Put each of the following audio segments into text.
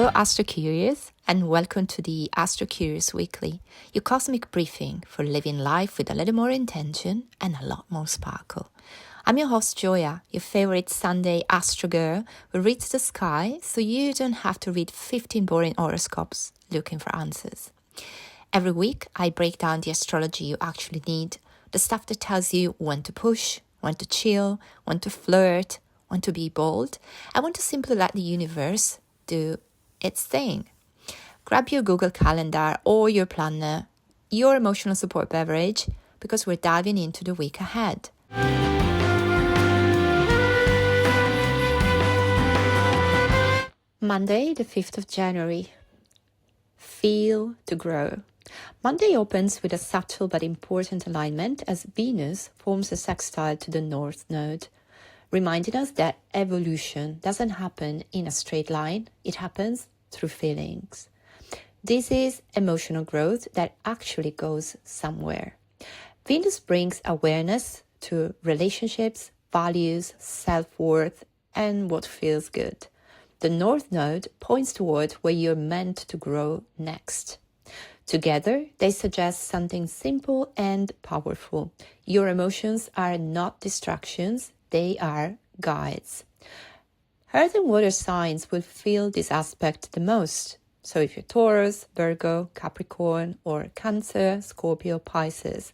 Hello, AstroCurious, and welcome to the AstroCurious Weekly, your cosmic briefing for living life with a little more intention and a lot more sparkle. I'm your host, Joya, your favorite Sunday astro girl who reads the sky so you don't have to read 15 boring horoscopes looking for answers. Every week, I break down the astrology you actually need, the stuff that tells you when to push, when to chill, when to flirt, when to be bold. I want to simply let the universe do its thing. Grab your Google Calendar or your planner, your emotional support beverage, because we're diving into the week ahead. Monday, the 5th of January. Feel to grow. Monday opens with a subtle but important alignment as Venus forms a sextile to the North Node, reminding us that evolution doesn't happen in a straight line, it happens through feelings. This is emotional growth that actually goes somewhere. Venus brings awareness to relationships, values, self-worth, and what feels good. The North Node points toward where you're meant to grow next. Together, they suggest something simple and powerful. Your emotions are not distractions, they are guides. Earth and water signs will feel this aspect the most. So if you're Taurus, Virgo, Capricorn, or Cancer, Scorpio, Pisces,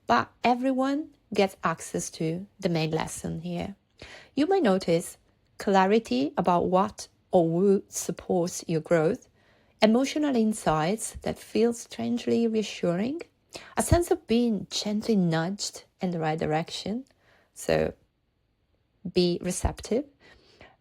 but everyone gets access to the main lesson here. You may notice clarity about what or who supports your growth, emotional insights that feel strangely reassuring, a sense of being gently nudged in the right direction. So be receptive.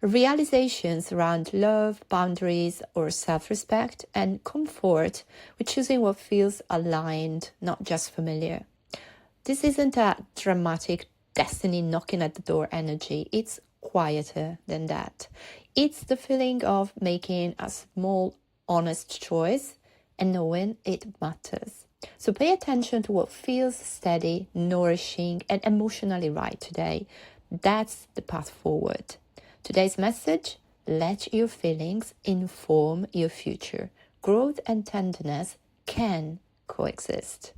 Realizations around love, boundaries, or self-respect, and comfort with choosing what feels aligned, not just familiar. This isn't a dramatic destiny knocking at the door energy. It's quieter than that. It's the feeling of making a small, honest choice and knowing it matters. So pay attention to what feels steady, nourishing, and emotionally right today. That's the path forward. Today's message: let your feelings inform your future. Growth and tenderness can coexist.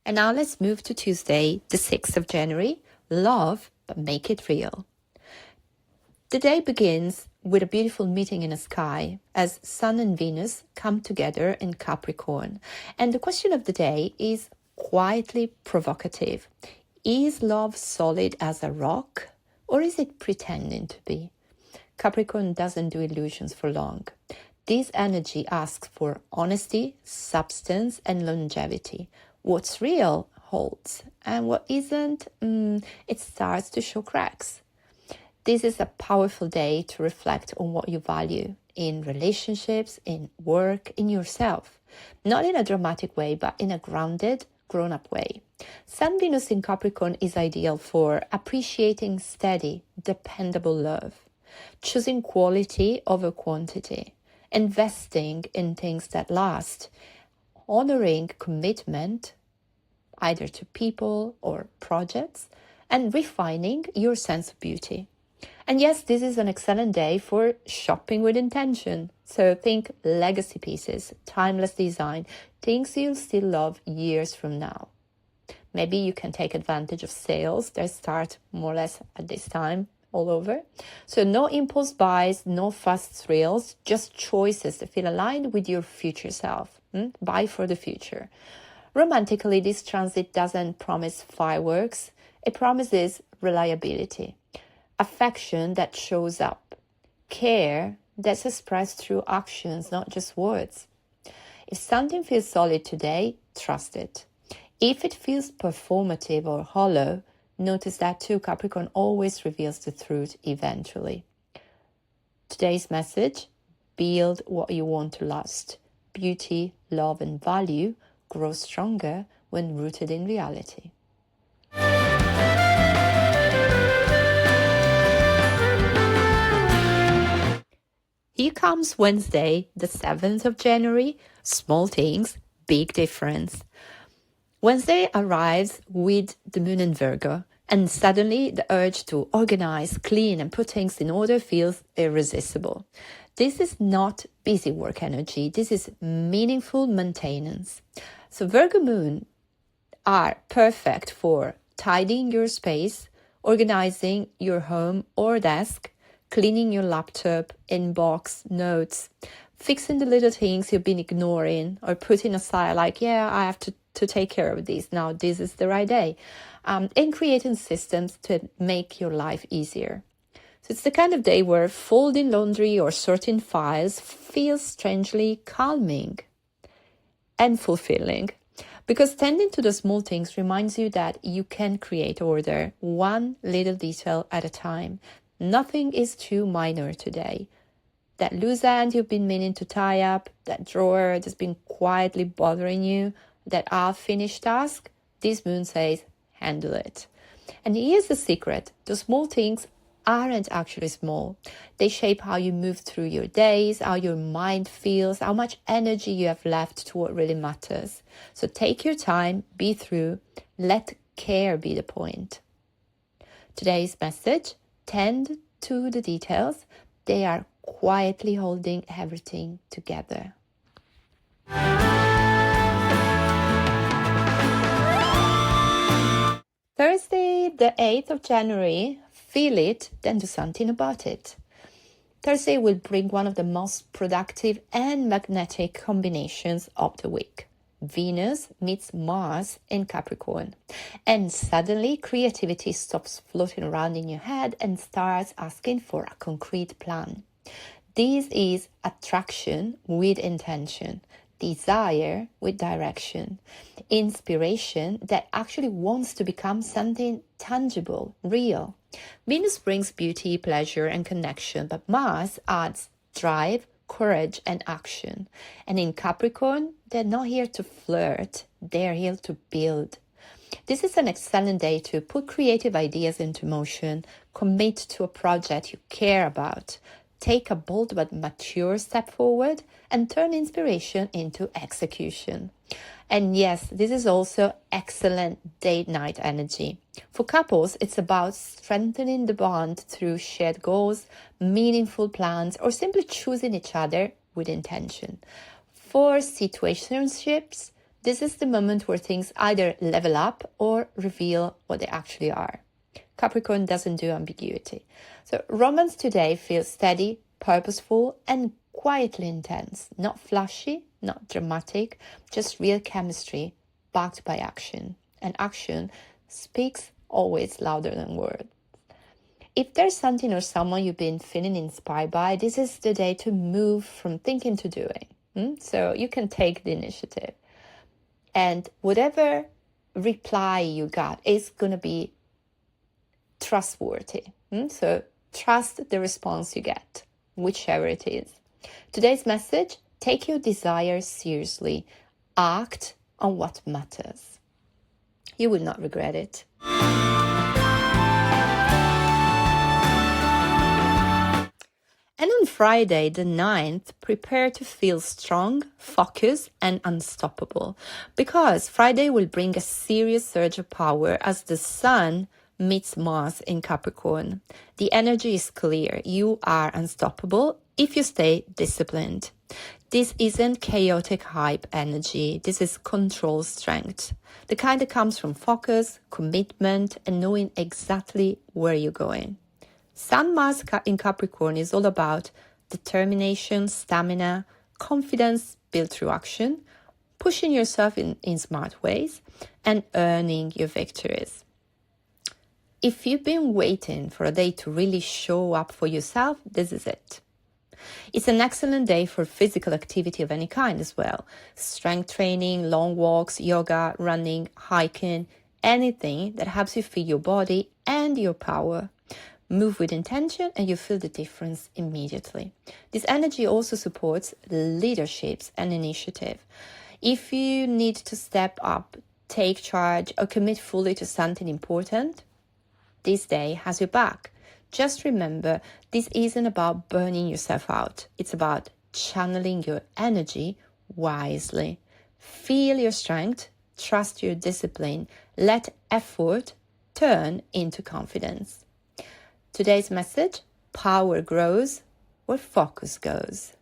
And now let's move to Tuesday, the 6th of January. Love, but make it real. The day begins with a beautiful meeting in the sky as Sun and Venus come together in Capricorn. And the question of the day is quietly provocative. Is love solid as a rock, or is it pretending to be? Capricorn doesn't do illusions for long. This energy asks for honesty, substance, and longevity. What's real holds, and what isn't, it starts to show cracks. This is a powerful day to reflect on what you value in relationships, in work, in yourself. Not in a dramatic way, but in a grounded, grown-up way. Sun Venus in Capricorn is ideal for appreciating steady, dependable love, choosing quality over quantity, investing in things that last, honoring commitment, either to people or projects, and refining your sense of beauty. And yes, this is an excellent day for shopping with intention. So think legacy pieces, timeless design, things you'll still love years from now. Maybe you can take advantage of sales that start more or less at this time all over. So no impulse buys, no fast thrills, just choices that feel aligned with your future self. Buy for the future. Romantically, this transit doesn't promise fireworks. It promises reliability. Affection that shows up, care that's expressed through actions, not just words. If something feels solid today, trust it. If it feels performative or hollow, notice that too. Capricorn always reveals the truth eventually. Today's message: build what you want to last. Beauty, love, and value grow stronger when rooted in reality. Here comes Wednesday, the 7th of January. Small things, big difference. Wednesday arrives with the moon in Virgo, And suddenly the urge to organize, clean, and put things in order feels irresistible. This is not busy work energy. This is meaningful maintenance. So Virgo moon are perfect for tidying your space, organizing your home or desk, cleaning your laptop, inbox, notes, fixing the little things you've been ignoring or putting aside, like, I have to take care of this. Now, this is the right day. And creating systems to make your life easier. So it's the kind of day where folding laundry or sorting files feels strangely calming and fulfilling. Because tending to the small things reminds you that you can create order, one little detail at a time. Nothing is too minor today. That loose end you've been meaning to tie up, that drawer that's been quietly bothering you, that unfinished task, this moon says, handle it. And here's the secret. The small things aren't actually small. They shape how you move through your days, how your mind feels, how much energy you have left to what really matters. So take your time, be through, let care be the point. Today's message, tend to the details. They are quietly holding everything together. Thursday, the 8th of January, feel it, then do something about it. Thursday will bring one of the most productive and magnetic combinations of the week. Venus meets Mars in Capricorn. And suddenly creativity stops floating around in your head and starts asking for a concrete plan. This is attraction with intention. Desire with direction, inspiration that actually wants to become something tangible, real. Venus brings beauty, pleasure, and connection, but Mars adds drive, courage, and action. And in Capricorn, they're not here to flirt, they're here to build. This is an excellent day to put creative ideas into motion, commit to a project you care about, take a bold but mature step forward, and turn inspiration into execution. And yes, this is also excellent date-night energy. For couples, it's about strengthening the bond through shared goals, meaningful plans, or simply choosing each other with intention. For situationships, this is the moment where things either level up or reveal what they actually are. Capricorn doesn't do ambiguity. So romance today feels steady, purposeful, and quietly intense. Not flashy, not dramatic, just real chemistry backed by action. And action speaks always louder than words. If there's something or someone you've been feeling inspired by, this is the day to move from thinking to doing. So you can take the initiative. And whatever reply you got is going to be trustworthy. So trust the response you get, whichever it is. Today's message, take your desires seriously. Act on what matters. You will not regret it. And on Friday, the 9th, prepare to feel strong, focused, and unstoppable. Because Friday will bring a serious surge of power as the Sun meets Mars in Capricorn. The energy is clear. You are unstoppable if you stay disciplined. This isn't chaotic hype energy. This is control strength. The kind that comes from focus, commitment, and knowing exactly where you're going. Sun Mars in Capricorn is all about determination, stamina, confidence built through action, pushing yourself in smart ways, and earning your victories. If you've been waiting for a day to really show up for yourself, this is it. It's an excellent day for physical activity of any kind as well. Strength training, long walks, yoga, running, hiking, anything that helps you feel your body and your power. Move with intention and you feel the difference immediately. This energy also supports leaderships and initiative. If you need to step up, take charge, or commit fully to something important, this day has your back. Just remember, this isn't about burning yourself out. It's about channeling your energy wisely. Feel your strength, trust your discipline, let effort turn into confidence. Today's message: power grows where focus goes.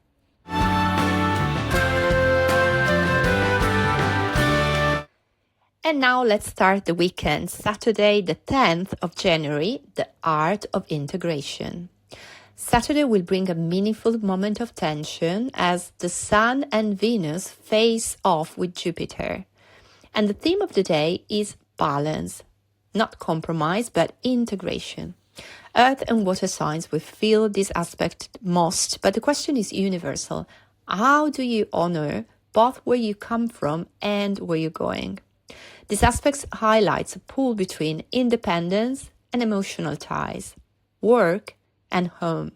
And now let's start the weekend. Saturday, the 10th of January, the art of integration. Saturday will bring a meaningful moment of tension as the Sun and Venus face off with Jupiter. And the theme of the day is balance, not compromise, but integration. Earth and water signs will feel this aspect most, but the question is universal. How do you honor both where you come from and where you're going? This aspect highlights a pull between independence and emotional ties, work and home,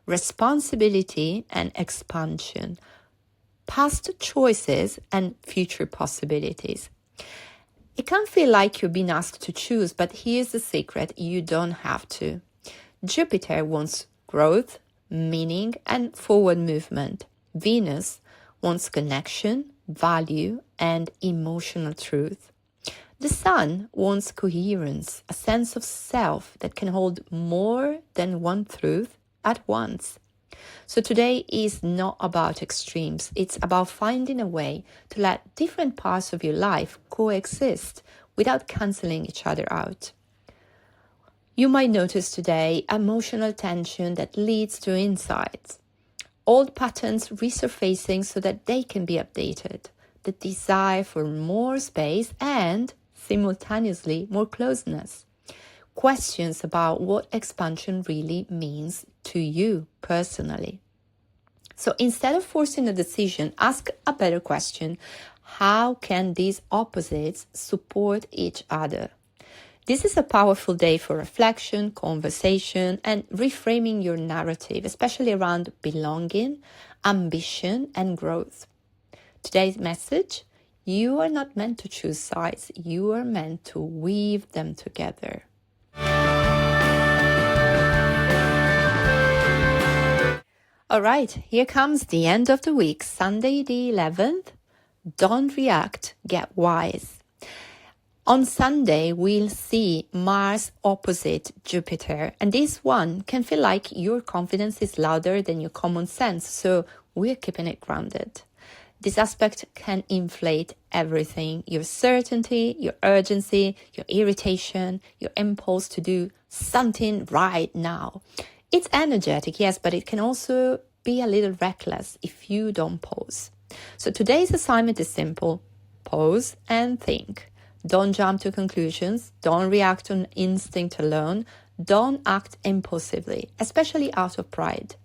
responsibility and expansion, past choices and future possibilities. It can feel like you're being asked to choose, but here's the secret: you don't have to. Jupiter wants growth, meaning, and forward movement. Venus wants connection, value, and emotional truth. The Sun wants coherence, a sense of self that can hold more than one truth at once. So today is not about extremes. It's about finding a way to let different parts of your life coexist without canceling each other out. You might notice today emotional tension that leads to insights, old patterns resurfacing so that they can be updated, the desire for more space and simultaneously more closeness, questions about what expansion really means to you personally. So instead of forcing a decision, ask a better question: how can these opposites support each other? This is a powerful day for reflection, conversation, and reframing your narrative, especially around belonging, ambition, and growth. Today's message: you are not meant to choose sides, you are meant to weave them together. All right, here comes the end of the week, Sunday the 11th. Don't react, get wise. On Sunday, we'll see Mars opposite Jupiter, and this one can feel like your confidence is louder than your common sense, so we're keeping it grounded. This aspect can inflate everything: your certainty, your urgency, your irritation, your impulse to do something right now. It's energetic, yes, but it can also be a little reckless if you don't pause. So today's assignment is simple: pause and think. Don't jump to conclusions. Don't react on instinct alone. Don't act impulsively, especially out of pride.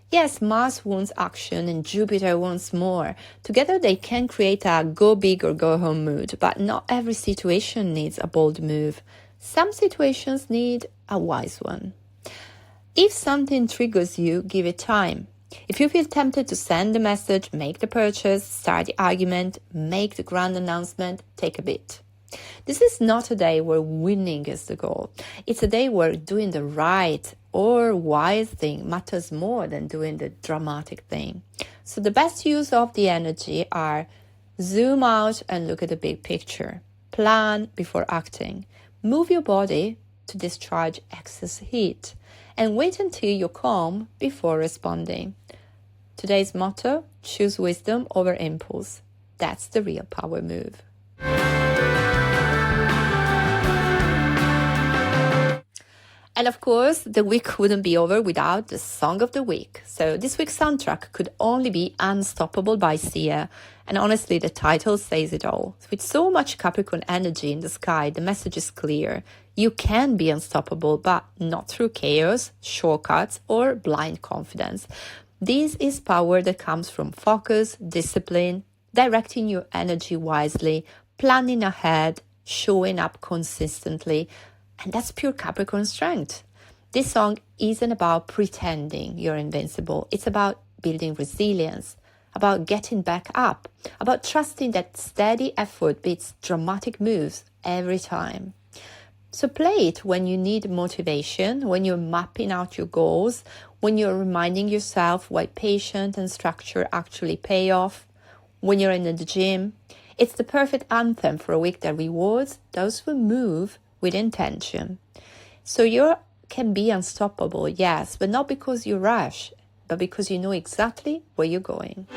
Yes, Mars wants action and Jupiter wants more. Together they can create a go big or go home mood, but not every situation needs a bold move. Some situations need a wise one. If something triggers you, give it time. If you feel tempted to send the message, make the purchase, start the argument, make the grand announcement, take a bit. This is not a day where winning is the goal. It's a day where doing the right or wise thing matters more than doing the dramatic thing. So the best use of the energy are: zoom out and look at the big picture. Plan before acting. Move your body to discharge excess heat. And wait until you're calm before responding. Today's motto: choose wisdom over impulse. That's the real power move. And of course, the week wouldn't be over without the song of the week. So this week's soundtrack could only be Unstoppable by Sia. And honestly, the title says it all. With so much Capricorn energy in the sky, the message is clear. You can be unstoppable, but not through chaos, shortcuts, or blind confidence. This is power that comes from focus, discipline, directing your energy wisely, planning ahead, showing up consistently. And that's pure Capricorn strength. This song isn't about pretending you're invincible. It's about building resilience, about getting back up, about trusting that steady effort beats dramatic moves every time. So play it when you need motivation, when you're mapping out your goals, when you're reminding yourself why patience and structure actually pay off, when you're in the gym. It's the perfect anthem for a week that rewards those who move with intention. So you can be unstoppable, yes, but not because you rush, but because you know exactly where you're going.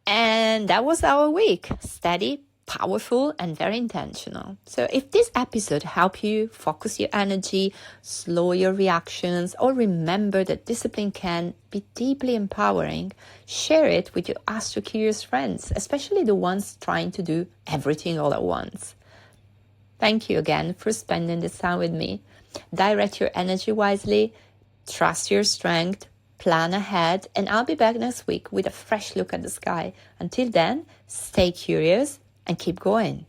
And that was our week. Steady, powerful, and very intentional. So if this episode helped you focus your energy, slow your reactions, or remember that discipline can be deeply empowering, share it with your AstroCurious friends, especially the ones trying to do everything all at once. Thank you again for spending this time with me. Direct your energy wisely, trust your strength, plan ahead, and I'll be back next week with a fresh look at the sky. Until then, stay curious and keep going.